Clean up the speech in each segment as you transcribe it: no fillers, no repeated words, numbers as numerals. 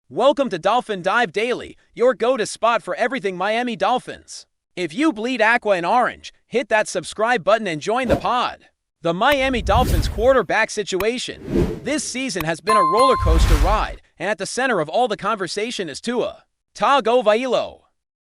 Welcome to Dolphin Dive Daily, your go-to spot for everything Miami Dolphins. If you bleed aqua and orange, hit that subscribe button and join the pod. The Miami Dolphins quarterback situation. This season has been a roller coaster ride, and at the center of all the conversation is Tua Tagovailoa,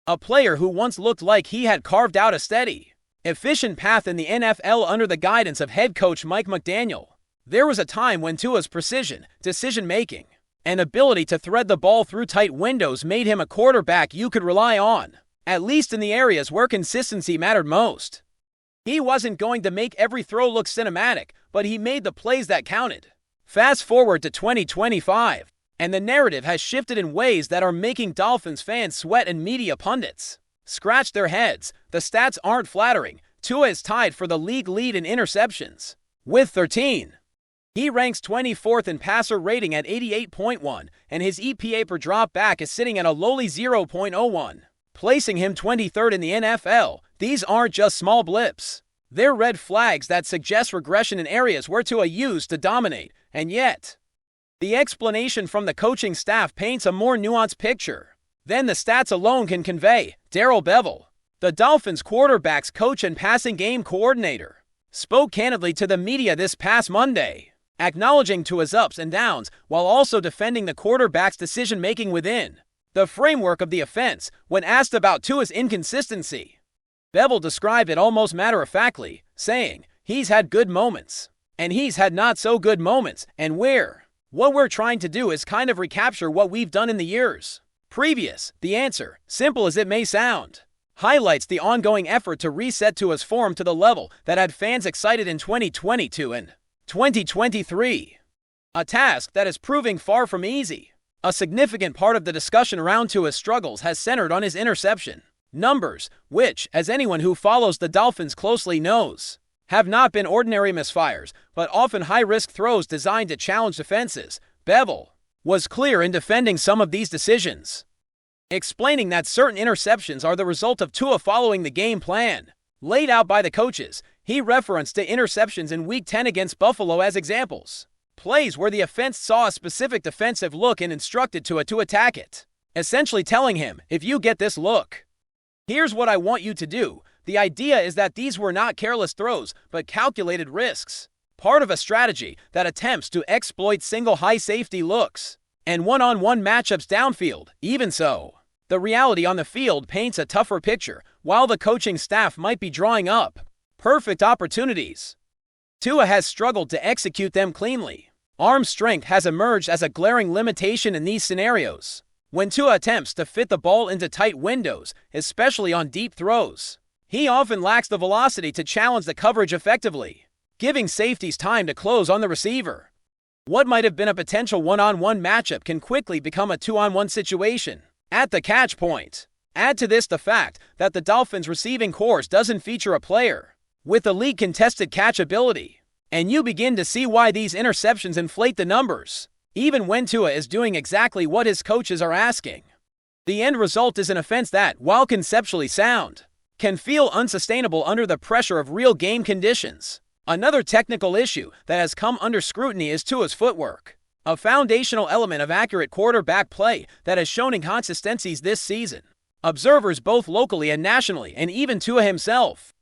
a player who once looked like he had carved out a steady, efficient path in the NFL under the guidance of head coach Mike McDaniel. There was a time when Tua's precision, decision-making, and ability to thread the ball through tight windows made him a quarterback you could rely on, at least in the areas where consistency mattered most. He wasn't going to make every throw look cinematic, but he made the plays that counted. Fast forward to 2025, and the narrative has shifted in ways that are making Dolphins fans sweat and media pundits scratch their heads. The stats aren't flattering. Tua is tied for the league lead in interceptions with 13. He ranks 24th in passer rating at 88.1, and his EPA per drop back is sitting at a lowly 0.01, placing him 23rd in the NFL. These aren't just small blips. They're red flags that suggest regression in areas where Tua used to dominate, and yet, the explanation from the coaching staff paints a more nuanced picture than the stats alone can convey. Darrell Bevell, the Dolphins quarterback's coach and passing game coordinator, spoke candidly to the media this past Monday, acknowledging Tua's ups and downs while also defending the quarterback's decision-making within the framework of the offense. When asked about Tua's inconsistency, Bevell described it almost matter-of-factly, saying, "He's had good moments, and he's had not-so-good moments, and what we're trying to do is kind of recapture what we've done in the years previous." The answer, simple as it may sound, highlights the ongoing effort to reset Tua's form to the level that had fans excited in 2022 and 2023. A task that is proving far from easy. A significant part of the discussion around Tua's struggles has centered on his interception numbers, which, as anyone who follows the Dolphins closely knows, have not been ordinary misfires, but often high-risk throws designed to challenge defenses. Bevell was clear in defending some of these decisions, explaining that certain interceptions are the result of Tua following the game plan laid out by the coaches. He referenced the interceptions in Week 10 against Buffalo as examples. Plays where the offense saw a specific defensive look and instructed Tua to attack it, essentially telling him, "If you get this look, here's what I want you to do." The idea is that these were not careless throws, but calculated risks, part of a strategy that attempts to exploit single high safety looks and one-on-one matchups downfield. Even so, the reality on the field paints a tougher picture. While the coaching staff might be drawing up perfect opportunities, Tua has struggled to execute them cleanly. Arm strength has emerged as a glaring limitation in these scenarios. When Tua attempts to fit the ball into tight windows, especially on deep throws, he often lacks the velocity to challenge the coverage effectively, giving safeties time to close on the receiver. What might have been a potential one-on-one matchup can quickly become a two-on-one situation at the catch point. Add to this the fact that the Dolphins' receiving corps doesn't feature a player with elite contested catch ability, and you begin to see why these interceptions inflate the numbers, even when Tua is doing exactly what his coaches are asking. The end result is an offense that, while conceptually sound, can feel unsustainable under the pressure of real game conditions. Another technical issue that has come under scrutiny is Tua's footwork, a foundational element of accurate quarterback play that has shown inconsistencies this season. Observers both locally and nationally, and even Tua himself,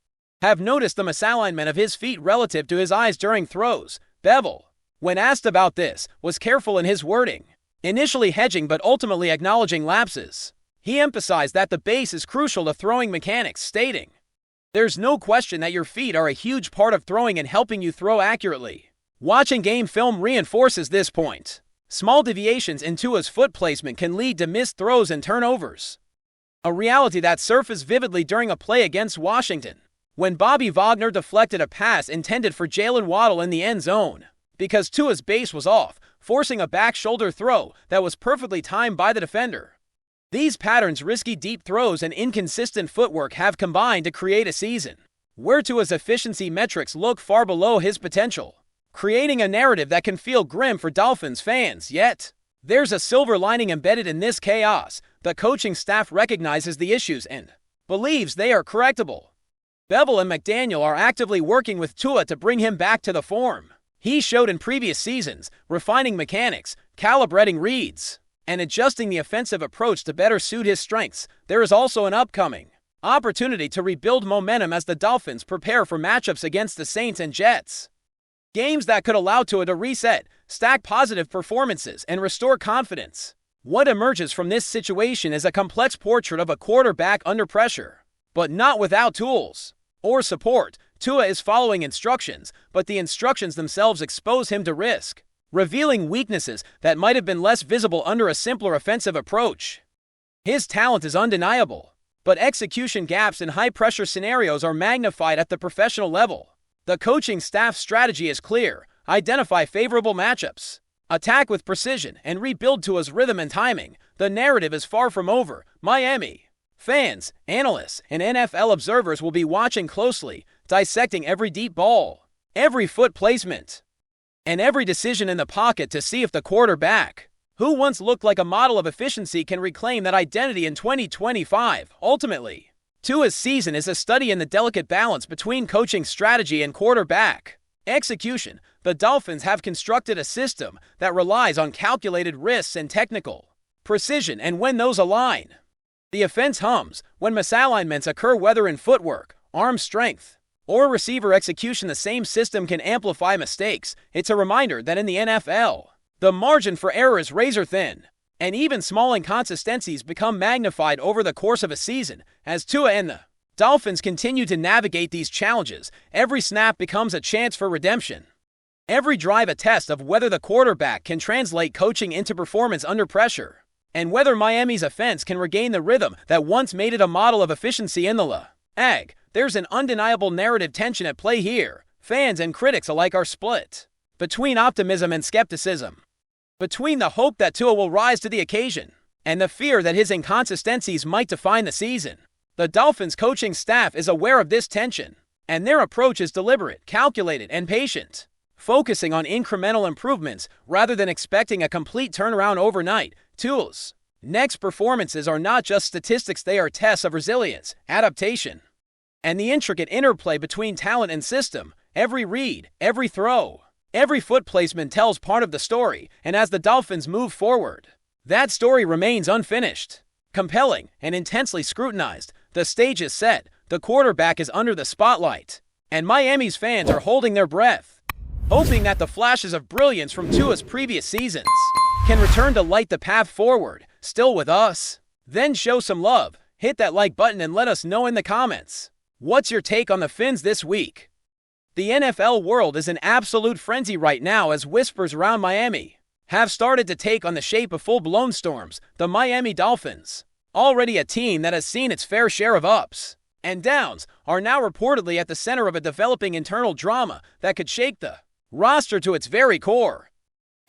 have noticed the misalignment of his feet relative to his eyes during throws. Bevell, when asked about this, was careful in his wording, initially hedging but ultimately acknowledging lapses. He emphasized that the base is crucial to throwing mechanics, stating, "There's no question that your feet are a huge part of throwing and helping you throw accurately. Watching game film reinforces this point. Small deviations in Tua's foot placement can lead to missed throws and turnovers, a reality that surfaced vividly during a play against Washington, when Bobby Wagner deflected a pass intended for Jalen Waddle in the end zone because Tua's base was off, forcing a back shoulder throw that was perfectly timed by the defender. These patterns, risky deep throws and inconsistent footwork, have combined to create a season where Tua's efficiency metrics look far below his potential, creating a narrative that can feel grim for Dolphins fans. Yet, there's a silver lining embedded in this chaos. The coaching staff recognizes the issues and believes they are correctable. Bevell and McDaniel are actively working with Tua to bring him back to the form he showed in previous seasons, refining mechanics, calibrating reads, and adjusting the offensive approach to better suit his strengths. There is also an upcoming opportunity to rebuild momentum as the Dolphins prepare for matchups against the Saints and Jets. Games that could allow Tua to reset, stack positive performances, and restore confidence. What emerges from this situation is a complex portrait of a quarterback under pressure, but not without tools or support. Tua is following instructions, but the instructions themselves expose him to risk, revealing weaknesses that might have been less visible under a simpler offensive approach. His talent is undeniable, but execution gaps in high-pressure scenarios are magnified at the professional level. The coaching staff's strategy is clear: identify favorable matchups, attack with precision, and rebuild Tua's rhythm and timing. The narrative is far from over. Miami fans, analysts, and NFL observers will be watching closely, dissecting every deep ball, every foot placement, and every decision in the pocket to see if the quarterback, who once looked like a model of efficiency, can reclaim that identity in 2025. Ultimately, Tua's season is a study in the delicate balance between coaching strategy and quarterback execution. The Dolphins have constructed a system that relies on calculated risks and technical precision, and when those align, the offense hums. When misalignments occur, whether in footwork, arm strength, or receiver execution, the same system can amplify mistakes. It's a reminder that in the NFL, the margin for error is razor thin, and even small inconsistencies become magnified over the course of a season. As Tua and the Dolphins continue to navigate these challenges, every snap becomes a chance for redemption. Every drive a test of whether the quarterback can translate coaching into performance under pressure, and whether Miami's offense can regain the rhythm that once made it a model of efficiency in the league. There's an undeniable narrative tension at play here. Fans and critics alike are split between optimism and skepticism, between the hope that Tua will rise to the occasion and the fear that his inconsistencies might define the season. The Dolphins coaching staff is aware of this tension, and their approach is deliberate, calculated, and patient, focusing on incremental improvements rather than expecting a complete turnaround overnight. Tua's next performances are not just statistics, they are tests of resilience, adaptation, and the intricate interplay between talent and system. Every read, every throw, every foot placement tells part of the story, and as the Dolphins move forward, that story remains unfinished, compelling, and intensely scrutinized. The stage is set, the quarterback is under the spotlight, and Miami's fans are holding their breath, hoping that the flashes of brilliance from Tua's previous seasons can return to light the path forward. Still with us? Then show some love, hit that like button, and let us know in the comments. What's your take on the Fins this week? The NFL world is in absolute frenzy right now as whispers around Miami have started to take on the shape of full-blown storms. The Miami Dolphins, already a team that has seen its fair share of ups and downs, are now reportedly at the center of a developing internal drama that could shake the roster to its very core.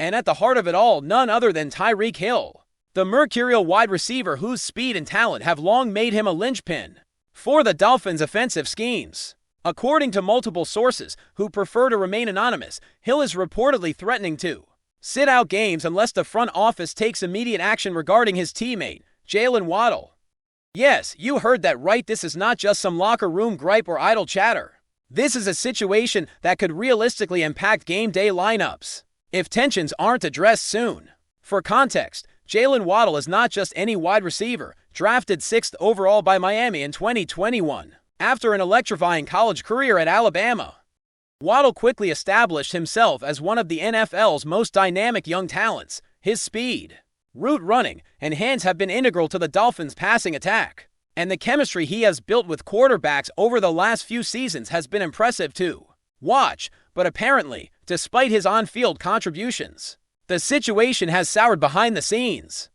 And at the heart of it all, none other than Tyreek Hill, the mercurial wide receiver whose speed and talent have long made him a linchpin for the Dolphins' offensive schemes. According to multiple sources who prefer to remain anonymous, Hill is reportedly threatening to sit out games unless the front office takes immediate action regarding his teammate, Jalen Waddle. Yes, you heard that right. This is not just some locker room gripe or idle chatter. This is a situation that could realistically impact game day lineups if tensions aren't addressed soon. For context, Jalen Waddle is not just any wide receiver. Drafted 6th overall by Miami in 2021, after an electrifying college career at Alabama, Waddle quickly established himself as one of the NFL's most dynamic young talents. His speed, route running, and hands have been integral to the Dolphins' passing attack, and the chemistry he has built with quarterbacks over the last few seasons has been impressive to watch. But apparently, despite his on-field contributions, the situation has soured behind the scenes.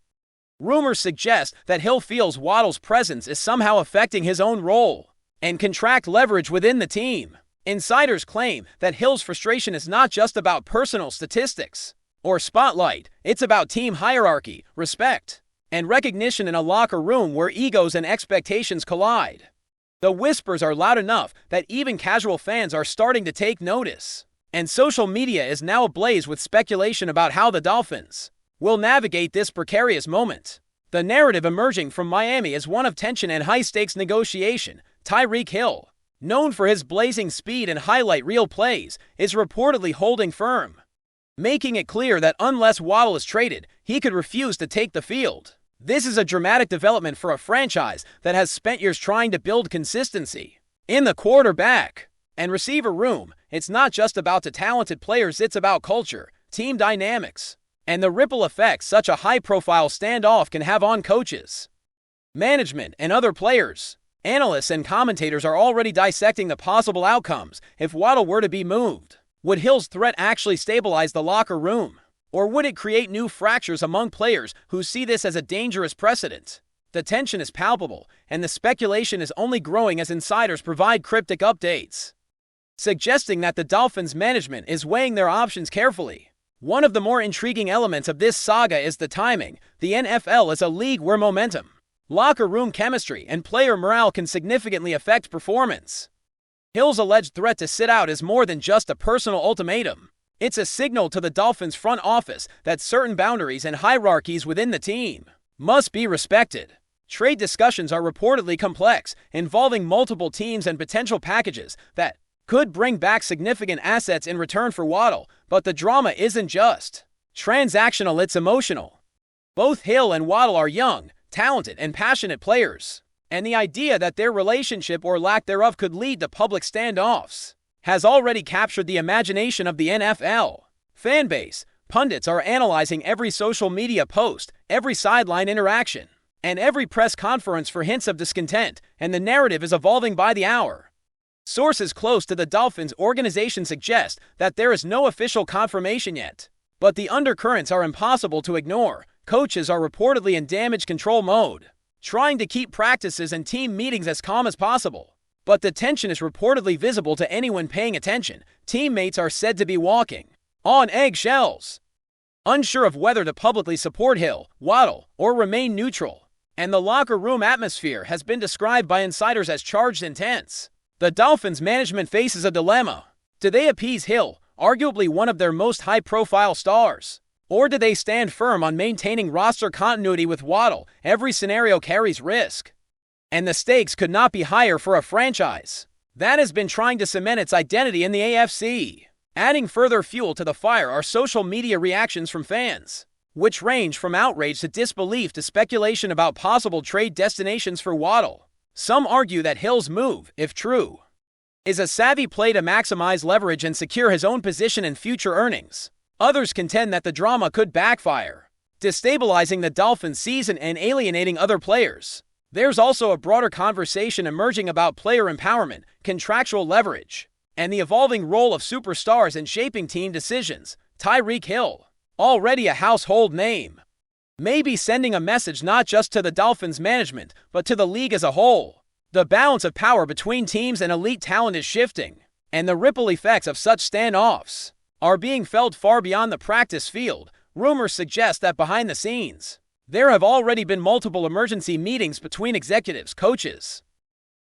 Rumors suggest that Hill feels Waddle's presence is somehow affecting his own role and contract leverage within the team. Insiders claim that Hill's frustration is not just about personal statistics or spotlight, it's about team hierarchy, respect, and recognition in a locker room where egos and expectations collide. The whispers are loud enough that even casual fans are starting to take notice, and social media is now ablaze with speculation about how the Dolphins will navigate this precarious moment. The narrative emerging from Miami is one of tension and high-stakes negotiation. Tyreek Hill, known for his blazing speed and highlight reel plays, is reportedly holding firm making it clear that unless Waddle is traded, he could refuse to take the field. This is a dramatic development for a franchise that has spent years trying to build consistency. In the quarterback and receiver room, it's not just about the talented players, it's about culture, team dynamics, and the ripple effects such a high-profile standoff can have on coaches, management, and other players. Analysts and commentators are already dissecting the possible outcomes if Waddle were to be moved. Would Hill's threat actually stabilize the locker room? Or would it create new fractures among players who see this as a dangerous precedent? The tension is palpable, and the speculation is only growing as insiders provide cryptic updates, suggesting that the Dolphins' management is weighing their options carefully. One of the more intriguing elements of this saga is the timing. The NFL is a league where momentum, locker room chemistry, and player morale can significantly affect performance. Hill's alleged threat to sit out is more than just a personal ultimatum. It's a signal to the Dolphins' front office that certain boundaries and hierarchies within the team must be respected. Trade discussions are reportedly complex, involving multiple teams and potential packages that could bring back significant assets in return for Waddle, but the drama isn't just transactional, it's emotional. Both Hill and Waddle are young, talented, and passionate players, and the idea that their relationship or lack thereof could lead to public standoffs has already captured the imagination of the NFL fanbase. Pundits are analyzing every social media post, every sideline interaction, and every press conference for hints of discontent, and the narrative is evolving by the hour. Sources close to the Dolphins organization suggest that there is no official confirmation yet, but the undercurrents are impossible to ignore. Coaches are reportedly in damage control mode, trying to keep practices and team meetings as calm as possible. But the tension is reportedly visible to anyone paying attention. Teammates are said to be walking on eggshells, unsure of whether to publicly support Hill, Waddle, or remain neutral. And the locker room atmosphere has been described by insiders as charged and tense. The Dolphins management faces a dilemma. Do they appease Hill, arguably one of their most high-profile stars? Or do they stand firm on maintaining roster continuity with Waddle? Every scenario carries risk, and the stakes could not be higher for a franchise that has been trying to cement its identity in the AFC. Adding further fuel to the fire are social media reactions from fans, which range from outrage to disbelief to speculation about possible trade destinations for Waddle. Some argue that Hill's move, if true, is a savvy play to maximize leverage and secure his own position and future earnings. Others contend that the drama could backfire, destabilizing the Dolphins' season and alienating other players. There's also a broader conversation emerging about player empowerment, contractual leverage, and the evolving role of superstars in shaping team decisions. Tyreek Hill, already a household name, may be sending a message not just to the Dolphins management, but to the league as a whole. The balance of power between teams and elite talent is shifting, and the ripple effects of such standoffs are being felt far beyond the practice field. Rumors suggest that behind the scenes, there have already been multiple emergency meetings between executives, coaches,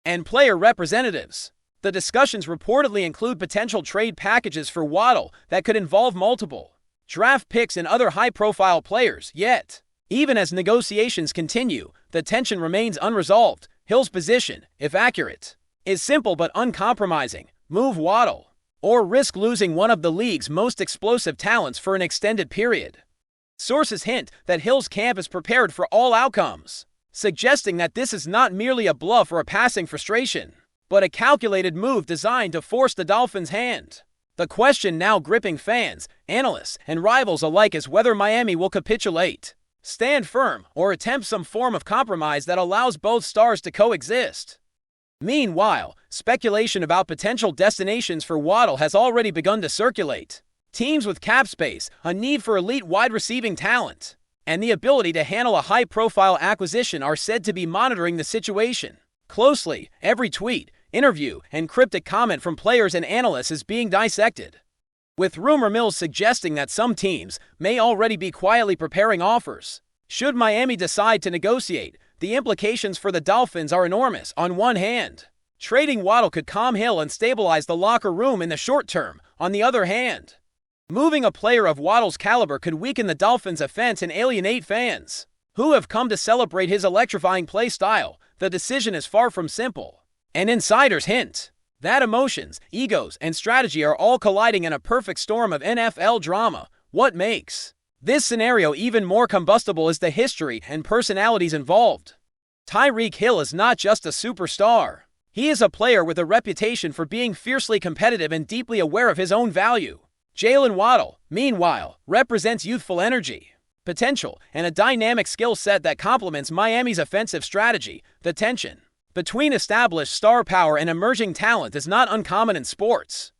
and player representatives. The discussions reportedly include potential trade packages for Waddle that could involve multiple draft picks and other high-profile players. Yet, even as negotiations continue, the tension remains unresolved. Hill's position, if accurate, is simple but uncompromising: move Waddle, or risk losing one of the league's most explosive talents for an extended period. Sources hint that Hill's camp is prepared for all outcomes, suggesting that this is not merely a bluff or a passing frustration, but a calculated move designed to force the Dolphins' hand. The question now gripping fans, analysts, and rivals alike is whether Miami will capitulate, stand firm, or attempt some form of compromise that allows both stars to coexist. Meanwhile, speculation about potential destinations for Waddle has already begun to circulate. Teams with cap space, a need for elite wide receiving talent, and the ability to handle a high-profile acquisition are said to be monitoring the situation closely. Every tweet, interview, and cryptic comment from players and analysts is being dissected, with rumor mills suggesting that some teams may already be quietly preparing offers. Should Miami decide to negotiate, the implications for the Dolphins are enormous. On one hand, trading Waddle could calm Hill and stabilize the locker room in the short term. On the other hand, moving a player of Waddle's caliber could weaken the Dolphins' offense and alienate fans who have come to celebrate his electrifying play style. The decision is far from simple, and insiders hint that emotions, egos, and strategy are all colliding in a perfect storm of NFL drama. What makes this scenario even more combustible is the history and personalities involved. Tyreek Hill is not just a superstar. He is a player with a reputation for being fiercely competitive and deeply aware of his own value. Jalen Waddle, meanwhile, represents youthful energy, potential, and a dynamic skill set that complements Miami's offensive strategy. The tension between established star power and emerging talent is not uncommon in sports.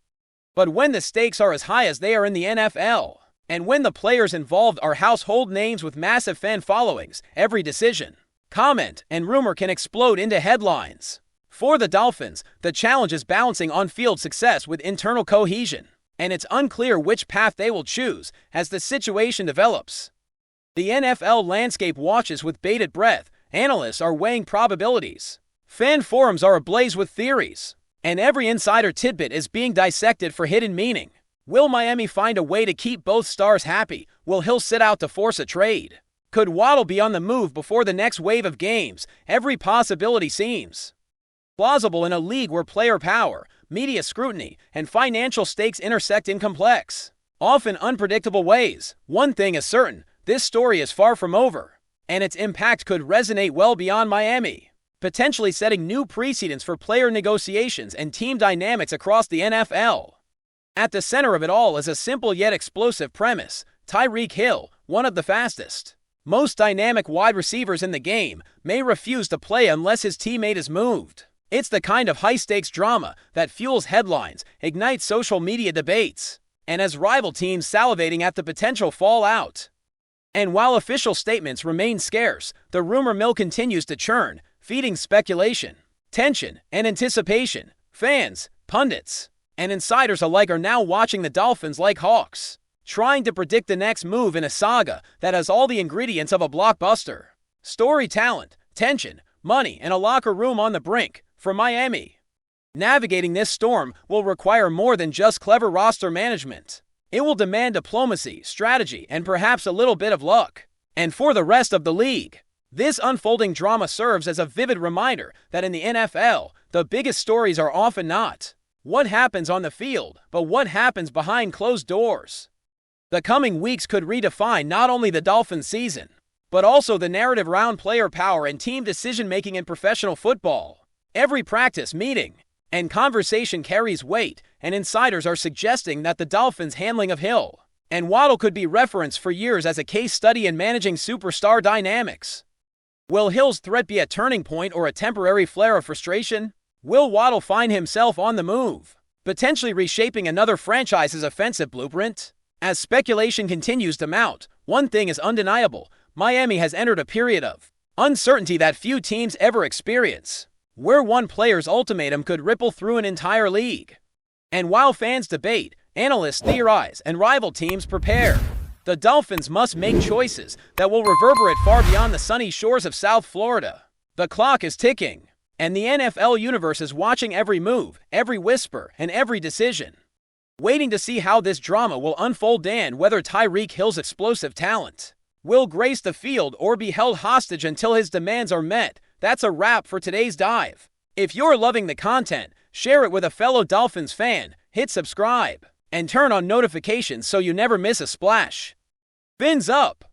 But when the stakes are as high as they are in the NFL, and when the players involved are household names with massive fan followings, every decision, comment, and rumor can explode into headlines. For the Dolphins, the challenge is balancing on-field success with internal cohesion, and it's unclear which path they will choose as the situation develops. The NFL landscape watches with bated breath. Analysts are weighing probabilities. Fan forums are ablaze with theories, and every insider tidbit is being dissected for hidden meaning. Will Miami find a way to keep both stars happy? Will Hill sit out to force a trade? Could Waddle be on the move before the next wave of games? Every possibility seems plausible in a league where player power, media scrutiny, and financial stakes intersect in complex, often unpredictable ways. One thing is certain, this story is far from over, and its impact could resonate well beyond Miami, potentially setting new precedents for player negotiations and team dynamics across the NFL. At the center of it all is a simple yet explosive premise. Tyreek Hill, one of the fastest, most dynamic wide receivers in the game, may refuse to play unless his teammate is moved. It's the kind of high-stakes drama that fuels headlines, ignites social media debates, and has rival teams salivating at the potential fallout. And while official statements remain scarce, the rumor mill continues to churn, feeding speculation, tension, and anticipation. Fans, pundits, and insiders alike are now watching the Dolphins like hawks, trying to predict the next move in a saga that has all the ingredients of a blockbuster. Story, talent, tension, money, and a locker room on the brink. For Miami, navigating this storm will require more than just clever roster management. It will demand diplomacy, strategy, and perhaps a little bit of luck. And for the rest of the league, this unfolding drama serves as a vivid reminder that in the NFL, the biggest stories are often not what happens on the field, but what happens behind closed doors. The coming weeks could redefine not only the Dolphins season, but also the narrative around player power and team decision-making in professional football. Every practice, meeting, and conversation carries weight, and insiders are suggesting that the Dolphins' handling of Hill and Waddle could be referenced for years as a case study in managing superstar dynamics. Will Hill's threat be a turning point or a temporary flare of frustration? Will Waddle find himself on the move, potentially reshaping another franchise's offensive blueprint? As speculation continues to mount, one thing is undeniable: Miami has entered a period of uncertainty that few teams ever experience, where one player's ultimatum could ripple through an entire league. And while fans debate, analysts theorize, and rival teams prepare, the Dolphins must make choices that will reverberate far beyond the sunny shores of South Florida. The clock is ticking, and the NFL universe is watching every move, every whisper, and every decision, waiting to see how this drama will unfold and whether Tyreek Hill's explosive talent will grace the field or be held hostage until his demands are met. That's a wrap for today's dive. If you're loving the content, share it with a fellow Dolphins fan, hit subscribe, and turn on notifications so you never miss a splash. Fins up!